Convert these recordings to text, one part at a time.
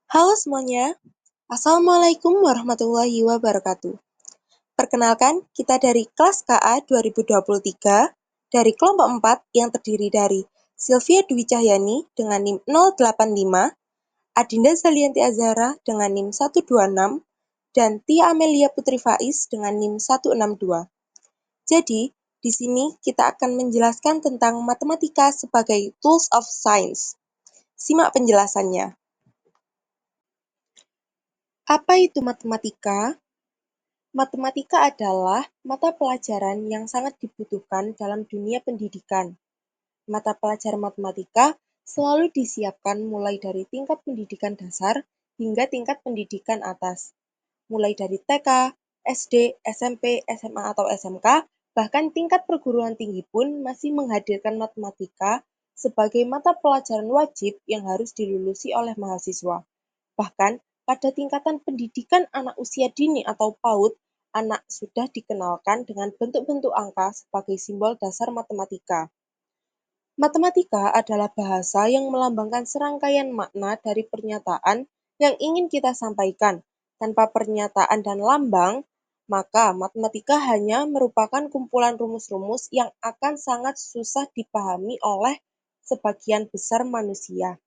Halo semuanya, Assalamualaikum warahmatullahi wabarakatuh. Perkenalkan, kita dari kelas KA 2023 dari kelompok 4 yang terdiri dari Sylvia Dwi Cahyani dengan NIM 085, Adinda Zalianti Azhara dengan NIM 126, dan Tia Amelia Putri Faiz dengan NIM 162. Jadi, di sini kita akan menjelaskan tentang matematika sebagai tools of science. Simak penjelasannya. Apa itu matematika? Matematika adalah mata pelajaran yang sangat dibutuhkan dalam dunia pendidikan. Mata pelajaran matematika selalu disiapkan mulai dari tingkat pendidikan dasar hingga tingkat pendidikan atas. Mulai dari TK, SD, SMP, SMA atau SMK, bahkan tingkat perguruan tinggi pun masih menghadirkan matematika sebagai mata pelajaran wajib yang harus dilulusi oleh mahasiswa. Bahkan pada tingkatan pendidikan anak usia dini atau PAUD, anak sudah dikenalkan dengan bentuk-bentuk angka sebagai simbol dasar matematika. Matematika adalah bahasa yang melambangkan serangkaian makna dari pernyataan yang ingin kita sampaikan. Tanpa pernyataan dan lambang, maka matematika hanya merupakan kumpulan rumus-rumus yang akan sangat susah dipahami oleh sebagian besar manusia.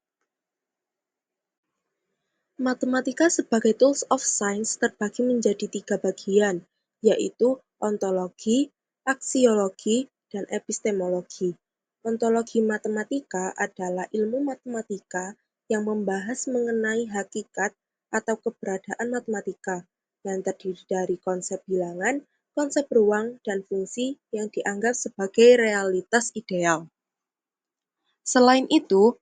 Matematika sebagai tools of science terbagi menjadi 3 bagian, yaitu ontologi, aksiologi, dan epistemologi. Ontologi matematika adalah ilmu matematika yang membahas mengenai hakikat atau keberadaan matematika, yang terdiri dari konsep bilangan, konsep ruang, dan fungsi yang dianggap sebagai realitas ideal. Selain itu,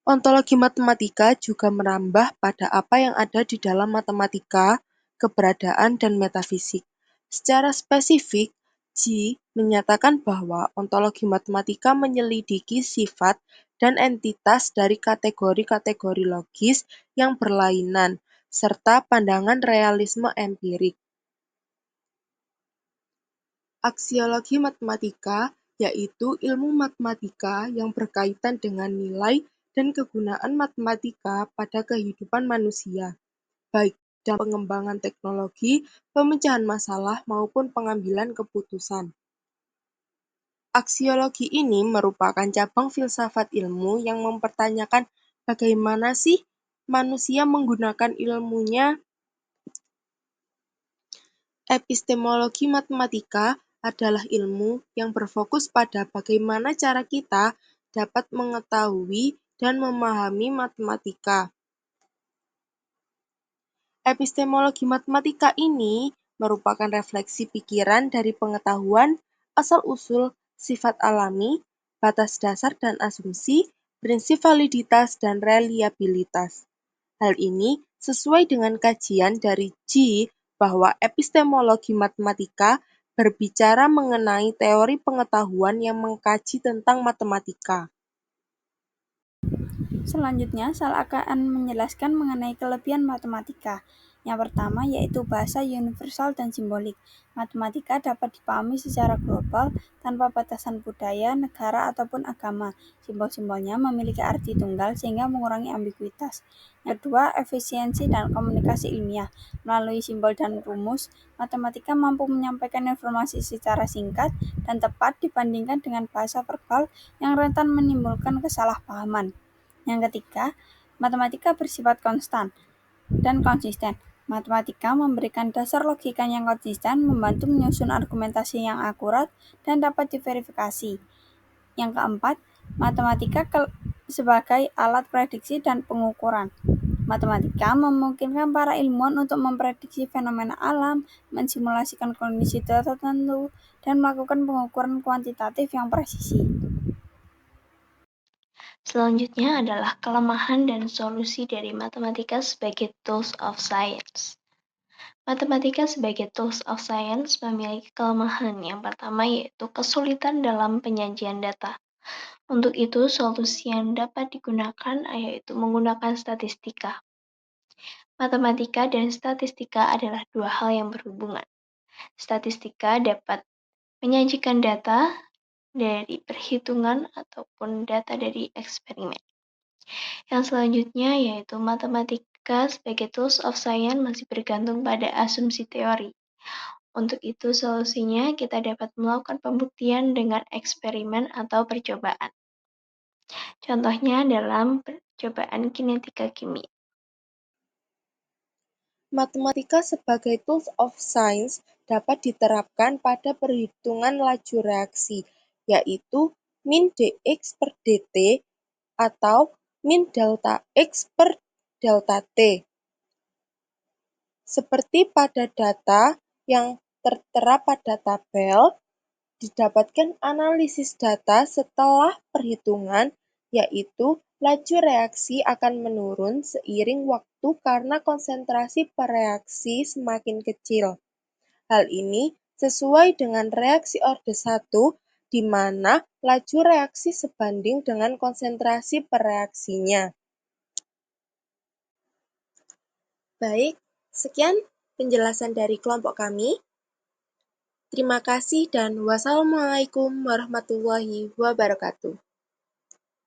ontologi matematika juga menambah pada apa yang ada di dalam matematika, keberadaan, dan metafisik. Secara spesifik, G menyatakan bahwa ontologi matematika menyelidiki sifat dan entitas dari kategori-kategori logis yang berlainan, serta pandangan realisme empirik. Aksiologi matematika yaitu ilmu matematika yang berkaitan dengan nilai dan kegunaan matematika pada kehidupan manusia, baik dalam pengembangan teknologi, pemecahan masalah, maupun pengambilan keputusan. Aksiologi ini merupakan cabang filsafat ilmu yang mempertanyakan bagaimana sih manusia menggunakan ilmunya. Epistemologi matematika adalah ilmu yang berfokus pada bagaimana cara kita dapat mengetahui dan memahami matematika. Epistemologi matematika ini merupakan refleksi pikiran dari pengetahuan, asal-usul, sifat alami, batas dasar dan asumsi, prinsip validitas, dan reliabilitas. Hal ini sesuai dengan kajian dari G bahwa epistemologi matematika berbicara mengenai teori pengetahuan yang mengkaji tentang matematika. Selanjutnya, saya akan menjelaskan mengenai kelebihan matematika. Yang pertama yaitu bahasa universal dan simbolik. Matematika dapat dipahami secara global tanpa batasan budaya, negara, ataupun agama. Simbol-simbolnya memiliki arti tunggal sehingga mengurangi ambiguitas. Yang kedua, efisiensi dan komunikasi ilmiah. Melalui simbol dan rumus, matematika mampu menyampaikan informasi secara singkat dan tepat dibandingkan dengan bahasa verbal yang rentan menimbulkan kesalahpahaman. Yang ketiga, matematika bersifat konstan dan konsisten. Matematika memberikan dasar logika yang konsisten, membantu menyusun argumentasi yang akurat, dan dapat diverifikasi. Yang keempat, matematika sebagai alat prediksi dan pengukuran. Matematika memungkinkan para ilmuwan untuk memprediksi fenomena alam, mensimulasikan kondisi tertentu, dan melakukan pengukuran kuantitatif yang presisi. Selanjutnya adalah kelemahan dan solusi dari matematika sebagai tools of science. Matematika sebagai tools of science memiliki kelemahan. Yang pertama yaitu kesulitan dalam penyajian data. Untuk itu, solusi yang dapat digunakan yaitu menggunakan statistika. Matematika dan statistika adalah dua hal yang berhubungan. Statistika dapat menyajikan data dari perhitungan ataupun data dari eksperimen. Yang selanjutnya yaitu matematika sebagai tools of science masih bergantung pada asumsi teori. Untuk itu solusinya kita dapat melakukan pembuktian dengan eksperimen atau percobaan. Contohnya dalam percobaan kinetika kimia. Matematika sebagai tools of science dapat diterapkan pada perhitungan laju reaksi, yaitu min dx per dt atau min delta x per delta t. Seperti pada data yang tertera pada tabel, didapatkan analisis data setelah perhitungan, yaitu laju reaksi akan menurun seiring waktu karena konsentrasi per reaksi semakin kecil. Hal ini sesuai dengan reaksi orde 1, di mana laju reaksi sebanding dengan konsentrasi per reaksinya. Baik, sekian penjelasan dari kelompok kami. Terima kasih dan wassalamualaikum warahmatullahi wabarakatuh.